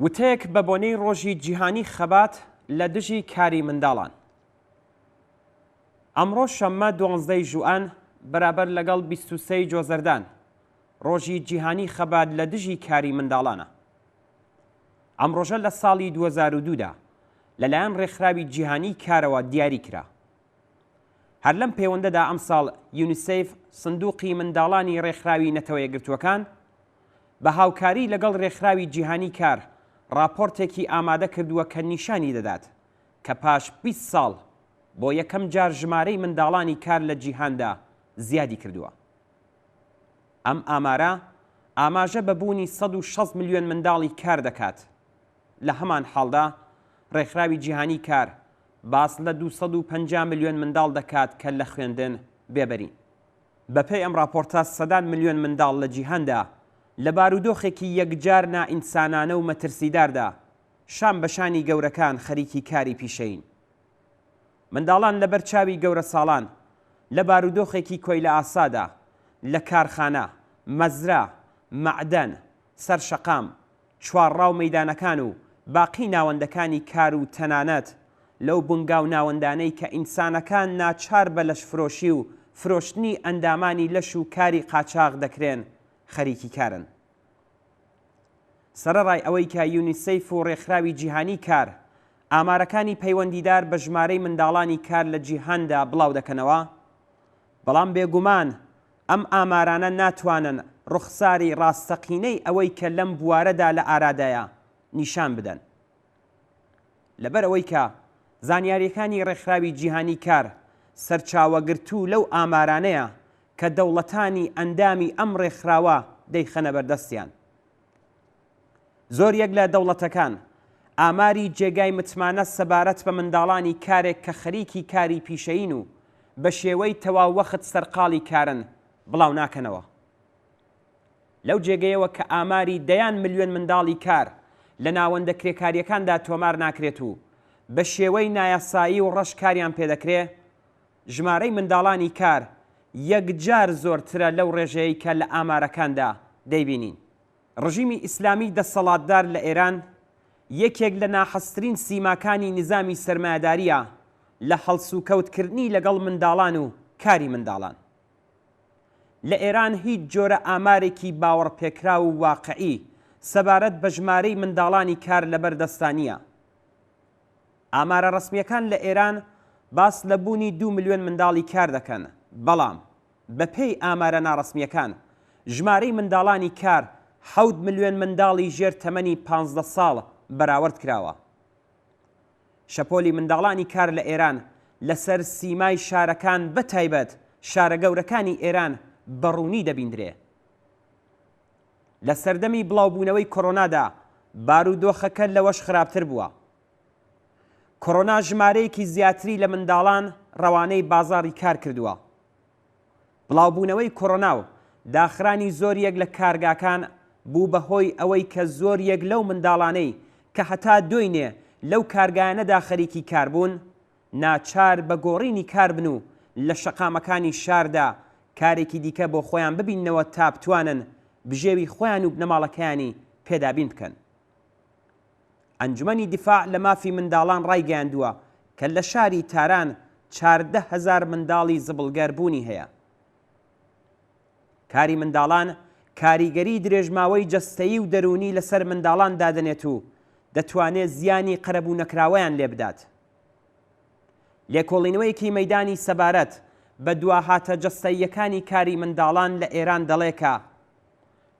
وتەیەک بە بۆنەی ڕۆژی جیهانی خەبات لە دژی کاری منداڵان. ئەمڕۆ شەممە 12 ژوئان بەرابەر لەگەڵ 23 جۆزەردان ڕۆژی جیهانی خەبات لە دژی کاری منداڵانە. ئەم ڕۆژە لە ساڵی 2002دا لەلایەن ڕێکخراوی جیهانی کارەوە دیاری کرا. هەر لەم پەیوەندەدا ئەم ساڵ یونیسێف سندوقی منداڵانی ڕێکخراوی نەتەوە یەکگرتووەکان بە هاوکاری لەگەڵ ڕێکخراوی جیهانی کار راپۆرتێکی ئامادە کردووە کە نیشانی دەدات کە پاش 20 ساڵ بۆ یەکەم جار ژمارەی منداڵانی کار لە جیهاندا زیادی کردووە. ئەم ئامارە ئاماژە بەبوونی 160 ملیۆن منداڵی کار دەکات. لە هەمان حاڵدا ڕێکخراوی جیهانی کار باس لە 250 ملیۆن منداڵ دەکات کە لە خوێندن بێبەرین. بەپێی ئەم راپۆرتە سەدان ملیۆن منداڵ لە جیهاندا لە بارودۆخێکی یەکجار نائینسانانە و مەترسیداردا شان بەشانی گەورەکان خەریکی کاری پیشەین. منداڵان لە بەرچاوی گەورە ساڵان لە بارودۆخێکی کۆی لە ئاسادا لە کارخانە، مەزرا، مەعدەن، سەرشەقام، چوارڕاو مەیدانەکان و باقی ناوەندەکانی کار و تەنانەت لەو بنگاو ناوەندانەی کە ئینسانەکان ناچار بە لەشفرۆشی و فرۆشتنی ئەندامانی لەش و کاری قاچاغ دەکرێن خەریکی کارن. سەرەڕای ئەوەی کە یونیسێف و ڕێکخراوی جیهانی کار ئامارەکانی پەیوەندیدار بە ژمارەی منداڵانی کار لە جیهاندا بڵاو دەکەنەوە، بەڵام بێگومان ئەم ئامارانە ناتوانن ڕوخساری ڕاستەقینەی ئەوەی کە لەم بوارەدا لە ئارادایە نیشان بدەن. لەبەر ئەوەی کە زانیاریەکانی ڕێکخراوی جیهانی کار سەرچاوەگرتوو لەو ئامارانەیە کە دەوڵەتانی ئەندامی ئەم ڕێکخراوە دەیخەنە بەردەستیان. زۆر یەک لە دەوڵەتەکان ئاماری جێگای متمانە سەبارەت بە منداڵانی کارێک کە خەریکی کاری پیشەین و بە شێوەی تەواوەخت سەرقاڵی کارن بڵاو ناکەنەوە. لەو جێگەیەوە کە ئاماری دەیان ملیۆن منداڵی کار لە ناوەندە کرێکاریەکاندا تۆمار ناکرێت و بە شێوەی نایاسایی و ڕەش کاریان پێدەکرێ، ژمارەی منداڵانی کار یەکجار زۆرترە لەو ڕێژەیە کە لە ئامارەکاندا دەیبینین. ڕژیمی ئیسلامی دەسەڵاتدار لە ئێران یەکێک لە ناحەسترین سیماکانی نظامی سەرمایەداریە لە هەڵسوکەوتکردنی لەگەڵ منداڵان و کاری منداڵان. لە ئێران هیچ جۆرە ئامارێکی باوەڕپێکرا و واقعی سەبارەت بە ژمارەی منداڵانی کار لەبەردەستانیە. ئامارە ڕسمیەکان لە ئێران باس لە بوونی 2 ملیۆن منداڵی کار دەکەن، بەڵام بەپێی ئامارە ناڕسمیەکان ژمارەی منداڵانی کار 7 ملیۆن منداڵی ژێر تەمەنی 15 ساڵ بەراورد کراوە. شەپۆلی منداڵانی کار لە ئێران لەسەر سیمای شارەکان بەتایبەت شارە گەورەکانی ئێران بەڕوونی دەبیندرێ. لە سەردەمی بڵاوبوونەوەی کۆڕۆنادا بارودۆخەکە لەوەش خراپتر بووە. کۆڕۆنا ژمارەیەکی زیاتری لە منداڵان ڕەوانەی بازاڕی کار کردووە. بڵاوبوونەوەی کۆڕۆنا و داخرانی زۆر یەک لە کارگاکان بوو بەهۆی ئەوەی کە زۆر یەک لەو منداڵانەی کە هەتا دوێنێ لەو کارگایانەدا خەریکی کار بوون ناچار بە گۆڕینی کار بن و لە شەقامەکانی شاردا کارێکی دیکە بۆ خۆیان ببیننەوە تا بتوانن بژێوی خۆیان و بنەماڵەکەیانی پێدابین بکەن. ئەنجومەنی دیفاع لە مافی منداڵان ڕایگەیاندووە کە لە شاری تاران 14,000 منداڵی زبڵگەر بوونی هەیە. کاری منداڵان کاریگەری درێژماوەی جەستەیی و دەرونی لەسەر منداڵان دادنێت و دەتوانێت زیانی قەرەبوو نەکراوەیان لێ بدات. لێکۆڵینەوەیەکی مەیدانی سەبارەت بە دواهاتە جەستەییەکانی کاری منداڵان لە ئێران دەڵێکە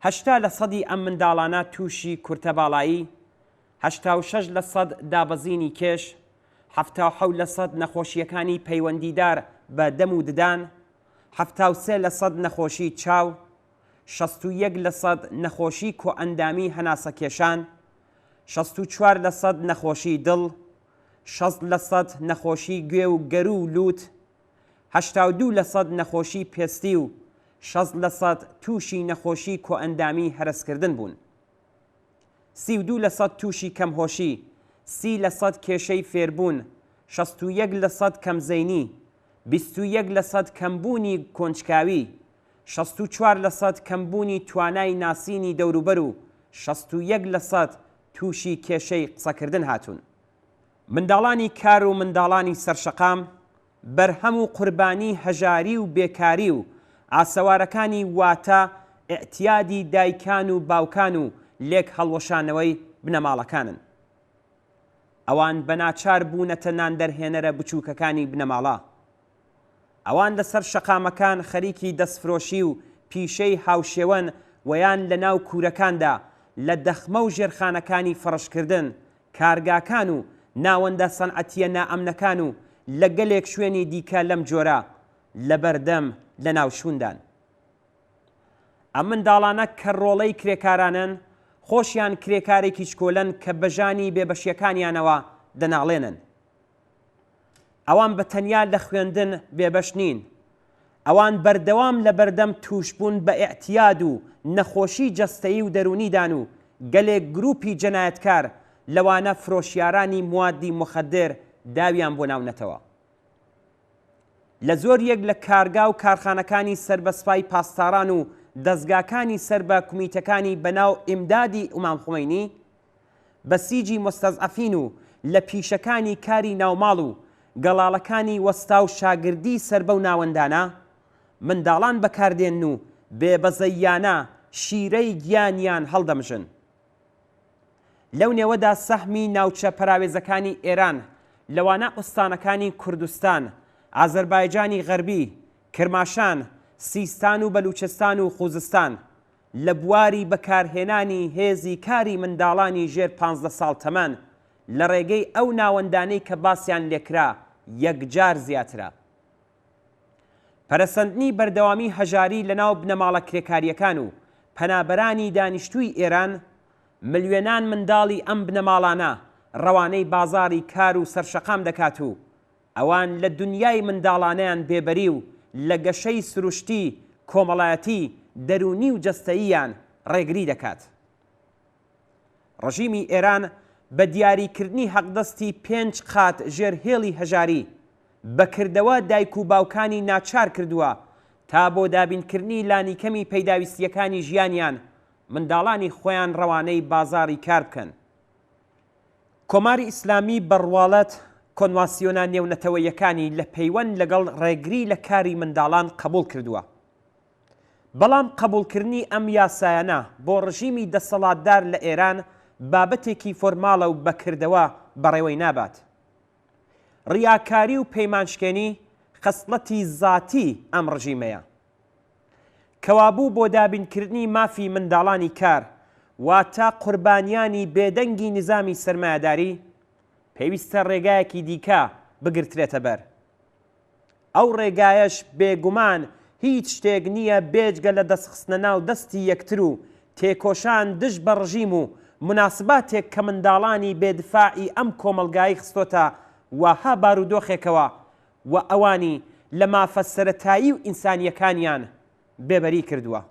80% ئەم منداڵانە تووشی کورتە باڵایی، 86% دابەزینی کێش، 77% نەخۆشیەکانی پەیوەندیدار بە دەم و ددان، 73% نەخۆشی چاو، 61% نەخۆشی کۆئەندامی هەناسە کێشان، 64% نەخۆشی دڵ، 60% نەخۆشی گوێ و گەرو و لوت، 82% نەخۆشی پێستی و 60% تووشی نەخۆشی کۆئەندامی هەرسکردن بوون. 32% تووشی کەمهۆشی، 30% کێشەی فێربوون، 61% کەمزەینی، 21% کەمبوونی کۆنجکاوی، 64% کەمبوونی توانای ناسینی دەوروبەر و 61% تووشی کێشەی قسەکردن هاتوون. منداڵانی کار و منداڵانی سەرشەقام بەرهەم و قوربانی هەژاری و بێکاری و ئاسەوارەکانی واتە ئێعتیادی دایکان و باوکان و لێک هەڵوەشانەوەی بنەماڵەکانن. ئەوان بەناچار بوونەتە ناندەرهێنەرە بچووکەکانی بنەماڵە. ئەوان لەسەر شەقامەکان خەریکی دەستفرۆشی و پیشەی هاوشێوەن ویان لە ناو کوورەکاندا لە دەخمە و ژێرخانەکانی فڕشکردن، کارگاکان و ناوەندە سەنعەتیە نائەمنەکان و لە گەلێک شوێنی دیکە لەم جۆرە لە بەردەم لە ناو شووندان. ئەم منداڵانە کە ڕۆڵەی کرێکارانن خۆشیان کرێکارێکی چکۆلەن کە بەژانی بێبەشیەکانیانەوە دەناڵێنن. ئەوان بە تەنیا لە خوێندن بێبەش نین. ئەوان بەردەوام لە بەردەم تووشبوون بە ئێعتیاد و نەخۆشی جەستەیی و دەرونیدان و گەلێک گروپی جەنایەتکار لەوانە فرۆشیارانی موادی مخەدر داویان بۆ ناونەتەوە. لە زۆر یەک لە کارگا و کارخانەکانی سەربەسپای پاسداران و دەستگاکانی سەر بە کومیتەکانی بەناو ئیمدادی ئیمام خومەینی بەسیجی مستەزعەفین و لە پیشەکانی کاری ناوماڵ و گەڵاڵەکانی وەستا و شاگردی سەر بەو ناوەندانە منداڵان بەکاردێن و بێبەزەیانە شیرەی گیانیان هەڵدەمژن. لەو نێوەدا سەهمی ناوچە پەراوێزەکانی ئێران لەوانە ئوستانەکانی کوردستان، ئازەربایجانی غەربی، کرماشان، سیستان و بەلوچستان و خوزستان لە بواری بەکارهێنانی هێزی کاری منداڵانی ژێر 15 ساڵ تەمەن لە ڕێگەی ئەو ناوەندانەی کە باسییان لێکرا یەکجار زیاترە. پەرەسەندنی بەردەوامی هەژاری لە ناو بنەماڵە کرێکاریەکان و پەنابەرانی دانیشتووی ئێران ملیۆنان منداڵی ئەم بنەماڵانە ڕەوانەی بازاری کار و سەرشەقام دەکات و ئەوان لە دنیای منداڵانەیان بێبەری و لە گەشەی سروشتی کۆمەڵایەتی دەرونی و جەستەییان ڕێگری دەکات. ڕژیمی ئێران بە دیاریکردنی حەقدەستی 5 قات ژێرهێڵی هەژاری بەکردەوە دایک و باوکانی ناچار کردووە تا بۆ دابینکردنی لانیکەمی پەیداویستیەکانی ژیانیان منداڵانی خۆیان ڕەوانەی بازاری کار بکەن. کۆماری ئیسلامی بەڕواڵەت کۆنواسیۆنە نێونەتەوەیەکانی لە پەیوەند لەگەڵ ڕێگری لە کاری منداڵان قبول کردووە. بەڵام قبولکردنی ئەم یاسایانە بۆ ڕژیمی دەسەڵاتدار لە ئێران بابەتێکی فۆرماڵە و بەکردەوە بەڕێوەی نابات. ڕیاکاری و پەیمانشکێنی خەسڵەتی زاتی ئەم ڕژیمەیە. کەوابوو بۆ دابینکردنی مافی منداڵانی کار واتە قوربانیانی بێدەنگی نظامی سەرمایەداری پێویستە ڕێگایەکی دیکە بگرترێتە بەر. ئەو ڕێگایەش بێگومان هیچ شتێک نییە بێجگە لە دەستخستنە ناو دەستی یەکتر و تێکۆشان دژ بە ڕژیم و مناسباتێک کە منداڵانی بێدفاعی ئەم کۆمەلگایی خستۆتە وەها بارودۆخێکەوە و ئەوانی لە مافە سەرەتایی و ئینسانیەکانیان بێبەری کردووە.